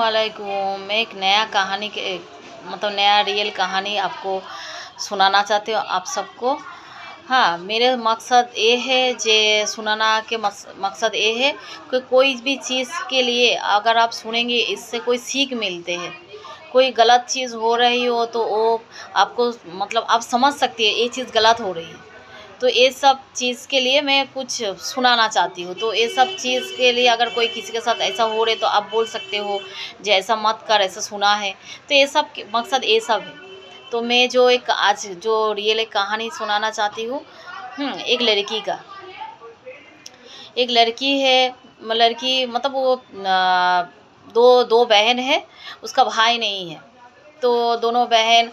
वालेकुम। मैं एक नया कहानी के मतलब नया रियल कहानी आपको सुनाना चाहती हूँ आप सबको। हाँ, मेरे मकसद ये है जे सुनाना के मकसद ये है कि कोई भी चीज़ के लिए अगर आप सुनेंगे इससे कोई सीख मिलते हैं। कोई गलत चीज़ हो रही हो तो वो आपको मतलब आप समझ सकती है ये चीज़ गलत हो रही है। तो ये सब चीज़ के लिए मैं कुछ सुनाना चाहती हूँ। तो ये सब चीज़ के लिए अगर कोई किसी के साथ ऐसा हो रहे तो आप बोल सकते हो जे ऐसा मत कर, ऐसा सुना है। तो ये सब मकसद ये सब है। तो मैं जो एक आज जो रियल एक कहानी सुनाना चाहती हूँ, एक लड़की का। एक लड़की है, लड़की मतलब वो दो दो बहन है, उसका भाई नहीं है। तो दोनों बहन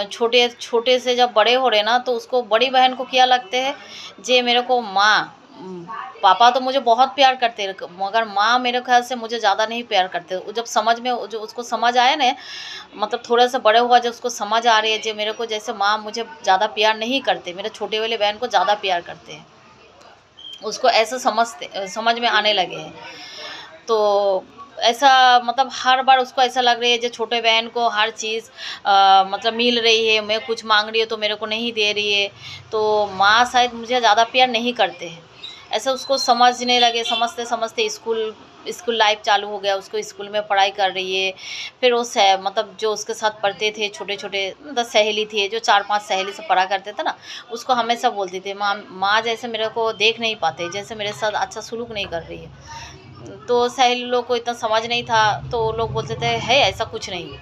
छोटे छोटे से जब बड़े हो रहे ना तो उसको बड़ी बहन को क्या लगते है जे मेरे को पापा तो मुझे बहुत प्यार करते हैं मगर माँ मेरे ख्याल से मुझे ज़्यादा नहीं प्यार करते। वो जब समझ में जो उसको समझ आया ना, मतलब थोड़ा सा बड़े हुआ जब उसको समझ आ रही है जो मेरे को जैसे माँ मुझे ज़्यादा प्यार नहीं करते, मेरे छोटे वाले बहन को ज़्यादा प्यार करते हैं, उसको ऐसा समझ में आने लगे हैं। तो ऐसा मतलब हर बार उसको ऐसा लग रही है जो छोटे बहन को हर चीज़ मतलब मिल रही है, मैं कुछ मांग रही हूँ तो मेरे को नहीं दे रही है, तो माँ शायद मुझे ज़्यादा प्यार नहीं करते हैं, ऐसा उसको समझने लगे। समझते समझते स्कूल लाइफ चालू हो गया, उसको स्कूल में पढ़ाई कर रही है। फिर वो मतलब जो उसके साथ पढ़ते थे छोटे छोटे मतलब सहेली थी, जो 4-5 सहेली से पढ़ा करते थे ना, उसको हमेशा बोलती थी माँ माँ जैसे मेरे को देख नहीं पाते, जैसे मेरे साथ अच्छा सलूक नहीं कर रही है। तो सहेली लोग को इतना समझ नहीं था, तो लोग बोलते थे है ऐसा कुछ नहीं।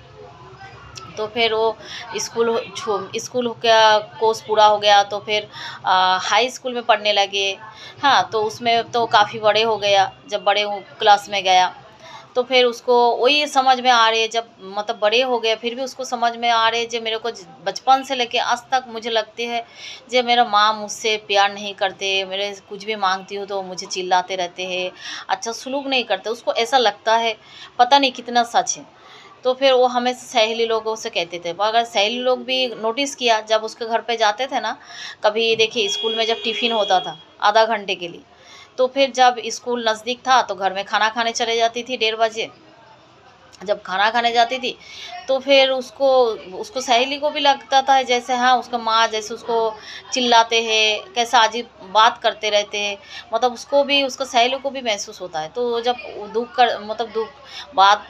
तो फिर वो स्कूल का कोर्स पूरा हो गया तो फिर हाई स्कूल में पढ़ने लगे। हाँ, तो उसमें तो काफ़ी बड़े हो गया, जब बड़े क्लास में गया तो फिर उसको वही समझ में आ रही है, जब मतलब बड़े हो गए फिर भी उसको समझ में आ रहे है जो मेरे को बचपन से लेके आज तक मुझे लगती है जो मेरा माँ मुझसे प्यार नहीं करते, मेरे कुछ भी मांगती हूँ तो मुझे चिल्लाते रहते हैं, अच्छा सलूक नहीं करते, उसको ऐसा लगता है। पता नहीं कितना सच है। तो फिर वो हमेशा सहेली लोगों से कहते थे, अगर सहेली लोग भी नोटिस किया जब उसके घर पे जाते थे ना, कभी देखिए स्कूल में जब टिफ़िन होता था आधा घंटे के लिए, तो फिर जब स्कूल नज़दीक था तो घर में खाना खाने चले जाती थी 1:30 बजे। जब खाना खाने जाती थी तो फिर उसको उसको सहेली को भी लगता था जैसे हाँ उसका माँ जैसे उसको चिल्लाते हैं, कैसा अजीब बात करते रहते हैं, मतलब उसको भी उसका सहेली को भी महसूस होता है। तो जब वो दुख कर मतलब दुख बात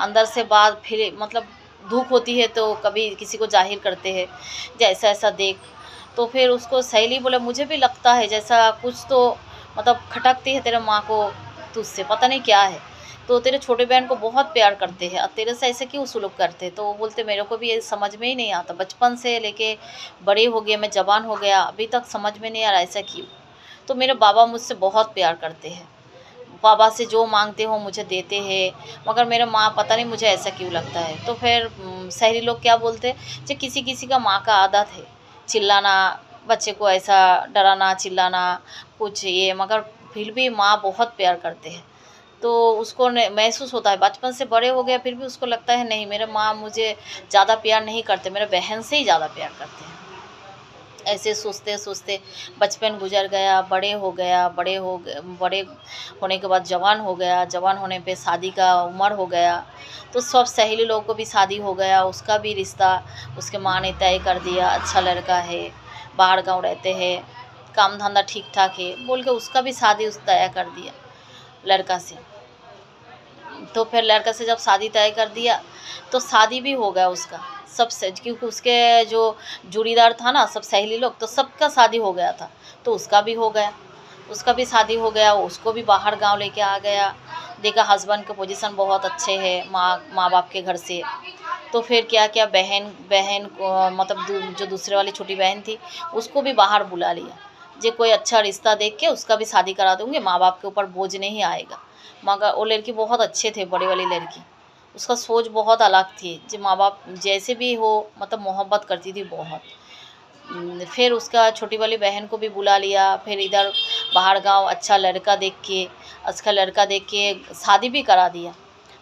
अंदर से बात फिर मतलब दुख होती है तो कभी किसी को जाहिर करते हैं जैसा ऐसा देख। तो फिर उसको सहेली बोले मुझे भी लगता है जैसा कुछ तो मतलब खटकती है तेरे माँ को तुझसे, पता नहीं क्या है। तो तेरे छोटे बहन को बहुत प्यार करते हैं और तेरे से ऐसे क्यों सुलूक करते हैं। तो वो बोलते मेरे को भी ये समझ में ही नहीं आता, बचपन से लेके बड़े हो गए, मैं जवान हो गया अभी तक समझ में नहीं आ रहा ऐसा क्यों। तो मेरे बाबा मुझसे बहुत प्यार करते हैं, बाबा से जो मांगते हो मुझे देते हैं, मगर मेरे माँ पता नहीं मुझे ऐसा क्यों लगता है। तो फिर शहरी लोग क्या बोलते हैं जो किसी किसी का माँ का आदत है चिल्लाना, बच्चे को ऐसा डराना चिल्लाना कुछ ये, मगर फिर भी माँ बहुत प्यार करते हैं। तो उसको महसूस होता है बचपन से बड़े हो गए फिर भी उसको लगता है नहीं मेरे माँ मुझे ज़्यादा प्यार नहीं करते, मेरे बहन से ही ज़्यादा प्यार करते हैं। ऐसे सोचते सोचते बचपन गुजर गया, बड़े होने के बाद जवान हो गया, जवान होने पे शादी का उम्र हो गया। तो सब सहेली लोगों को भी शादी हो गया, उसका भी रिश्ता उसके माँ ने तय कर दिया, अच्छा लड़का है, बाहर गांव रहते हैं, काम धंधा ठीक ठाक है बोल के उसका भी शादी उस तय कर दिया लड़का से। तो फिर लड़का से जब शादी तय कर दिया तो शादी भी हो गया उसका सबसे, क्योंकि उसके जो जोड़ीदार था ना सब सहेली लोग तो सबका शादी हो गया था। तो उसका भी हो गया, उसका भी शादी हो गया, उसको भी बाहर गांव लेके आ गया। देखा हस्बैंड के पोजीशन बहुत अच्छे है माँ बाप के घर से। तो फिर क्या क्या बहन बहन को मतलब जो दूसरे वाली छोटी बहन थी उसको भी बाहर बुला लिया, जे कोई अच्छा रिश्ता देख के उसका भी शादी करा दूंगे, माँ बाप के ऊपर बोझ नहीं आएगा। मगर वो लड़की बहुत अच्छे थे, बड़ी वाली लड़की, उसका सोच बहुत अलग थी, जो माँ बाप जैसे भी हो मतलब मोहब्बत करती थी बहुत। फिर उसका छोटी वाली बहन को भी बुला लिया, फिर इधर बाहर गांव अच्छा लड़का देख के शादी भी करा दिया।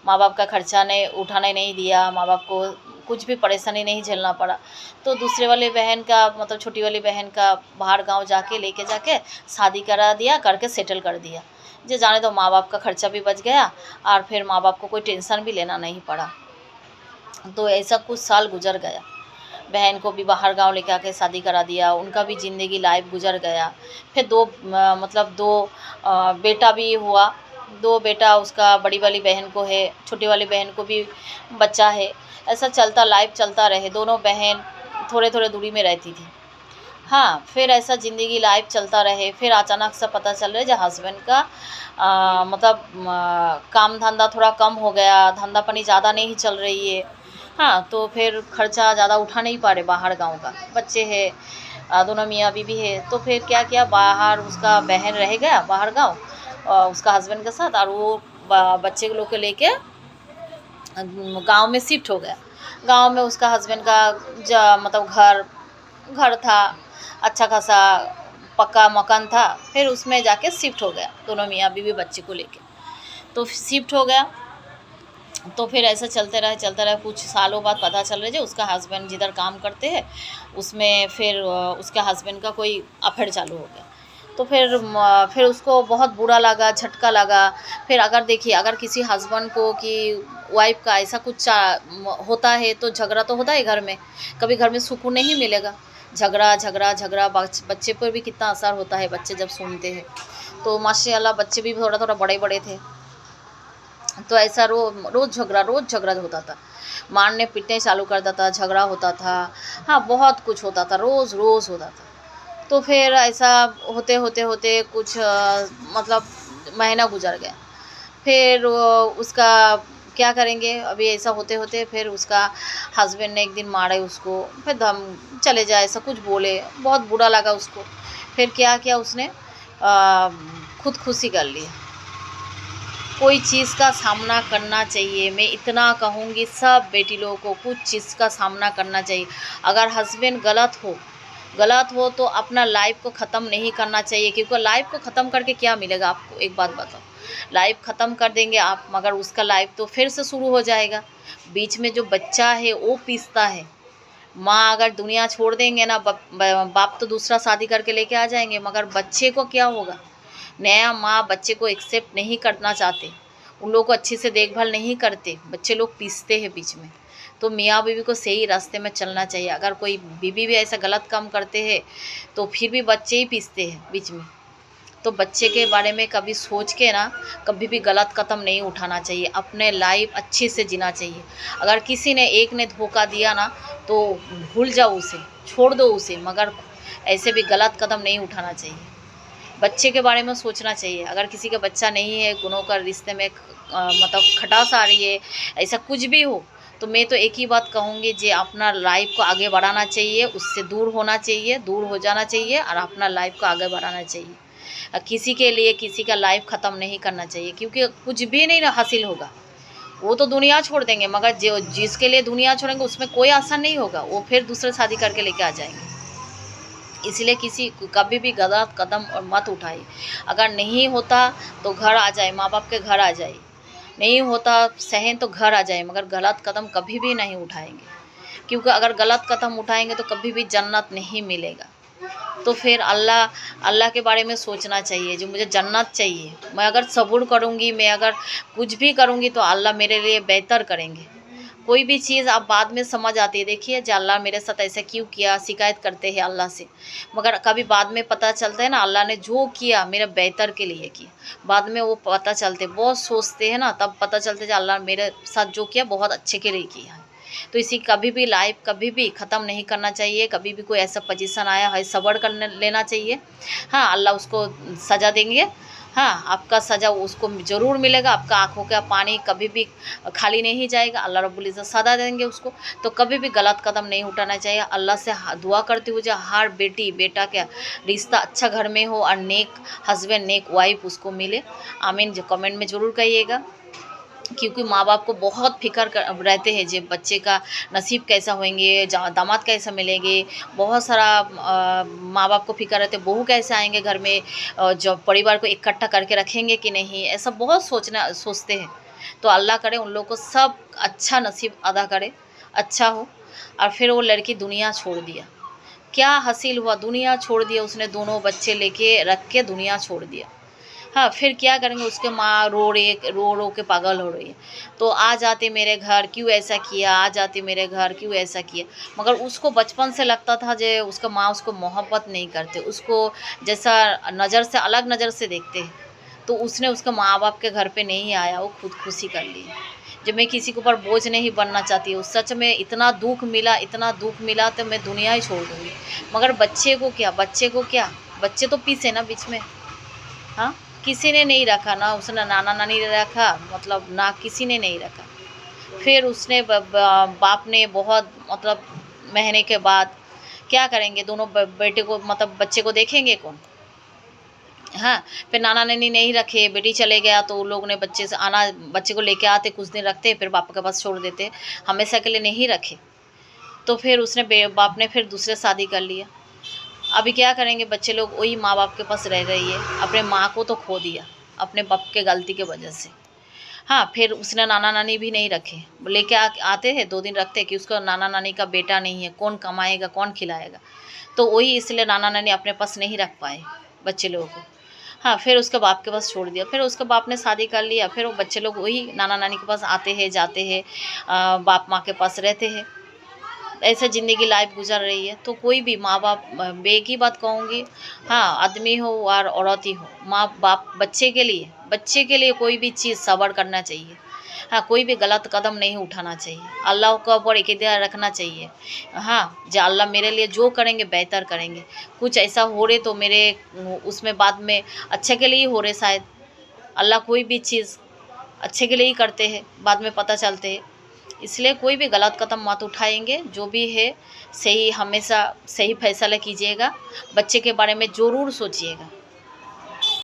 माँ बाप का खर्चा नहीं उठाने नहीं दिया, माँ बाप को कुछ भी परेशानी नहीं झेलना पड़ा। तो दूसरे वाली बहन का मतलब छोटी वाली बहन का बाहर गाँव जाके लेके जाके शादी करा दिया, करके सेटल कर दिया। जे जाने दो, माँ बाप का खर्चा भी बच गया और फिर माँ बाप को कोई टेंशन भी लेना नहीं पड़ा। तो ऐसा कुछ साल गुजर गया। बहन को भी बाहर गांव लेके आके शादी करा दिया, उनका भी ज़िंदगी लाइफ गुजर गया। फिर दो बेटा भी हुआ। दो बेटा उसका, बड़ी वाली बहन को है, छोटी वाली बहन को भी बच्चा है। ऐसा चलता लाइफ चलता रहे। दोनों बहन थोड़े थोड़े दूरी में रहती थी। हाँ, फिर ऐसा ज़िंदगी लाइफ चलता रहे। फिर अचानक से पता चल रहा है जो हस्बैंड का मतलब काम धंधा थोड़ा कम हो गया, धंधा पानी ज़्यादा नहीं चल रही है। हाँ, तो फिर खर्चा ज़्यादा उठा नहीं पा रहे बाहर गांव का। बच्चे हैं, दोनों मियाँ बीवी है। तो फिर क्या किया, बाहर उसका बहन रह गया बाहर गांव उसका हस्बैंड के साथ, और वो बच्चे लोग को लेके गांव में शिफ्ट हो गया। गांव में उसका हस्बैंड का मतलब घर था, अच्छा खासा पक्का मकान था। फिर उसमें जाके शिफ्ट हो गया, दोनों मियाँ बीवी बच्चे को लेके। तो शिफ्ट हो गया। तो फिर ऐसा चलते रहे। कुछ सालों बाद पता चल रहा है जो उसका हस्बैंड जिधर काम करते हैं उसमें फिर उसके हस्बैंड का कोई अफेयर चालू हो गया। तो फिर उसको बहुत बुरा लगा, झटका लगा। फिर अगर देखिए, अगर किसी हस्बैंड को कि वाइफ का ऐसा कुछ होता है तो झगड़ा तो होता है घर में। कभी घर में सुकून नहीं मिलेगा। झगड़ा झगड़ा झगड़ा बच्चे पर भी कितना असर होता है, बच्चे जब सुनते हैं। तो माशाल्लाह बच्चे भी थोड़ा थोड़ा बड़े बड़े थे। तो ऐसा रोज़ झगड़ा होता था। मारने पीटने चालू कर देता, झगड़ा होता था। हाँ, बहुत कुछ होता था, रोज़ रोज़ होता था। तो फिर ऐसा होते होते होते कुछ मतलब महीना गुजर गया। फिर उसका क्या करेंगे, अभी ऐसा होते होते फिर उसका हस्बैंड ने एक दिन मारे उसको। फिर धम चले जाए, ऐसा कुछ बोले, बहुत बुरा लगा उसको। फिर क्या किया उसने, खुदकुशी कर ली। कोई चीज़ का सामना करना चाहिए। मैं इतना कहूँगी सब बेटी लोगों को, कुछ चीज़ का सामना करना चाहिए। अगर हस्बैंड गलत हो तो अपना लाइफ को ख़त्म नहीं करना चाहिए, क्योंकि लाइफ को ख़त्म करके क्या मिलेगा आपको। एक बात बताओ, लाइफ ख़त्म कर देंगे आप, मगर उसका लाइफ तो फिर से शुरू हो जाएगा। बीच में जो बच्चा है वो पीसता है। माँ अगर दुनिया छोड़ देंगे ना, बाप तो दूसरा शादी करके लेके आ जाएंगे, मगर बच्चे को क्या होगा। नया माँ बच्चे को एक्सेप्ट नहीं करना चाहते, उन लोगों को अच्छे से देखभाल नहीं करते, बच्चे लोग पीसते हैं बीच में। तो मियाँ बीवी को सही रास्ते में चलना चाहिए। अगर कोई बीवी भी ऐसा गलत काम करते हैं तो फिर भी बच्चे ही पीसते हैं बीच में। तो बच्चे के बारे में कभी सोच के ना, कभी भी गलत कदम नहीं उठाना चाहिए। अपने लाइफ अच्छे से जीना चाहिए। अगर किसी ने एक ने धोखा दिया ना तो भूल जाओ उसे, छोड़ दो उसे, मगर ऐसे भी गलत कदम नहीं उठाना चाहिए। बच्चे के बारे में सोचना चाहिए। अगर किसी का बच्चा नहीं है, गुनों का रिश्ते में मतलब खटास आ रही है, ऐसा कुछ भी हो, तो मैं तो एक ही बात कहूँगी, जे अपना लाइफ को आगे बढ़ाना चाहिए, उससे दूर होना चाहिए, दूर हो जाना चाहिए और अपना लाइफ को आगे बढ़ाना चाहिए। किसी के लिए किसी का लाइफ ख़त्म नहीं करना चाहिए, क्योंकि कुछ भी नहीं हासिल होगा। वो तो दुनिया छोड़ देंगे, मगर जो जिसके लिए दुनिया छोड़ेंगे उसमें कोई आसान नहीं होगा, वो फिर दूसरे शादी करके लेके आ जाएंगे। इसलिए किसी कभी भी गलत कदम और मत उठाए। अगर नहीं होता तो घर आ जाए, माँ बाप के घर आ जाए। नहीं होता सहन तो घर आ जाए, मगर गलत कदम कभी भी नहीं उठाएंगे, क्योंकि अगर गलत कदम उठाएंगे तो कभी भी जन्नत नहीं मिलेगा। तो फिर अल्लाह के बारे में सोचना चाहिए, जो मुझे जन्नत चाहिए। मैं अगर सब्र करूँगी, मैं अगर कुछ भी करूँगी तो अल्लाह मेरे लिए बेहतर करेंगे। कोई भी चीज़ आप बाद में समझ आती है, देखिए जो अल्लाह मेरे साथ ऐसा क्यों किया, शिकायत करते हैं अल्लाह से, मगर कभी बाद में पता चलता है ना, अल्लाह ने जो किया मेरा बेहतर के लिए किया। बाद में वो पता चलते, बहुत सोचते हैं ना, तब पता चलते जो अल्लाह मेरे साथ जो किया बहुत अच्छे के लिए किया है। तो इसी कभी भी लाइफ कभी भी ख़त्म नहीं करना चाहिए। कभी भी कोई ऐसा पोजीशन आया है, सब्र कर लेना चाहिए। हाँ, अल्लाह उसको सज़ा देंगे। हाँ, आपका सज़ा उसको ज़रूर मिलेगा। आपका आँखों का पानी कभी भी खाली नहीं जाएगा, अल्लाह रब्बुल इज़्ज़त सज़ा देंगे उसको। तो कभी भी गलत कदम नहीं उठाना चाहिए। अल्लाह से दुआ करती हूँ जो हर बेटी बेटा का रिश्ता अच्छा घर में हो और नेक हस्बैंड नेक वाइफ उसको मिले। आमीन। जो कमेंट में ज़रूर कहिएगा, क्योंकि माँ बाप को बहुत फिक्र रहते हैं जो बच्चे का नसीब कैसा होंगे, दामाद कैसा मिलेंगे। बहुत सारा माँ बाप को फिक्र रहते, बहू कैसे आएंगे घर में, जो परिवार को इकट्ठा करके रखेंगे कि नहीं, ऐसा बहुत सोचते हैं। तो अल्लाह करे उन लोग को सब अच्छा नसीब अदा करे। अच्छा हो। और फिर वो लड़की दुनिया छोड़ दिया। क्या हासिल हुआ? दुनिया छोड़ दिया उसने, दोनों बच्चे लेके रख के दुनिया छोड़ दिया। हाँ, फिर क्या करेंगे? उसके माँ रो के पागल हो रही है। तो आ जाते मेरे घर, क्यों ऐसा किया? आ जाते मेरे घर, क्यों ऐसा किया? मगर उसको बचपन से लगता था जे उसका माँ उसको मोहब्बत नहीं करते, उसको जैसा नज़र से, अलग नज़र से देखते हैं। तो उसने उसके माँ-बाप के घर पे नहीं आया, वो खुदकुशी कर ली। जब मैं किसी के ऊपर बोझ नहीं बनना चाहती हूँ, सच में इतना दुःख मिला तो मैं दुनिया ही छोड़ दूँगी। मगर बच्चे को क्या? बच्चे तो पीसे ना बीच में। हाँ, किसी ने नहीं रखा, ना उसने नाना-नानी ने रखा, मतलब ना किसी ने नहीं रखा। फिर उसने ब ब बाप ने बहुत, मतलब महीने के बाद क्या करेंगे, दोनों बेटे को, मतलब बच्चे को देखेंगे कौन? हाँ, फिर नाना-नानी नहीं रखे, बेटी चले गया तो उन लोगों ने बच्चे को लेके आते, कुछ दिन रखते, फिर पापा के पास छोड़ देते, हमेशा के लिए नहीं रखे। तो फिर उसने बे बाप ने फिर दूसरे शादी कर लिया। अभी क्या करेंगे, बच्चे लोग वही माँ-बाप के पास रह रही है, अपने माँ को तो खो दिया, अपने बाप के गलती की वजह से। हाँ, फिर उसने नाना-नानी भी नहीं रखे, लेके आते हैं, 2 दिन रखते हैं कि उसका नाना-नानी का बेटा नहीं है, कौन कमाएगा, कौन खिलाएगा? तो वही इसलिए नाना-नानी अपने पास नहीं रख पाए बच्चे लोगों को। हाँ, फिर उसके बाप के पास छोड़ दिया, फिर उसके बाप ने शादी कर लिया, फिर वो बच्चे लोग वही नाना-नानी के पास आते हैं, जाते हैं, बाप-माँ के पास रहते हैं। ऐसे ज़िंदगी लाइफ गुज़र रही है। तो कोई भी माँ-बाप, मैं एक ही बात कहूँगी, हाँ, आदमी हो और औरत ही हो, माँ-बाप बच्चे के लिए कोई भी चीज़ सब्र करना चाहिए। हाँ, कोई भी गलत कदम नहीं उठाना चाहिए। अल्लाह के ऊपर इक़्तिदार रखना चाहिए। हाँ, जो अल्लाह मेरे लिए जो करेंगे बेहतर करेंगे। कुछ ऐसा हो रहे तो मेरे उसमें बाद में अच्छे के लिए ही हो रहे शायद। अल्लाह कोई भी चीज़ अच्छे के लिए ही करते हैं, बाद में पता चलते हैं। इसलिए कोई भी गलत कदम मत उठाएँगे, जो भी है हमेशा सही फैसला कीजिएगा। बच्चे के बारे में ज़रूर सोचिएगा।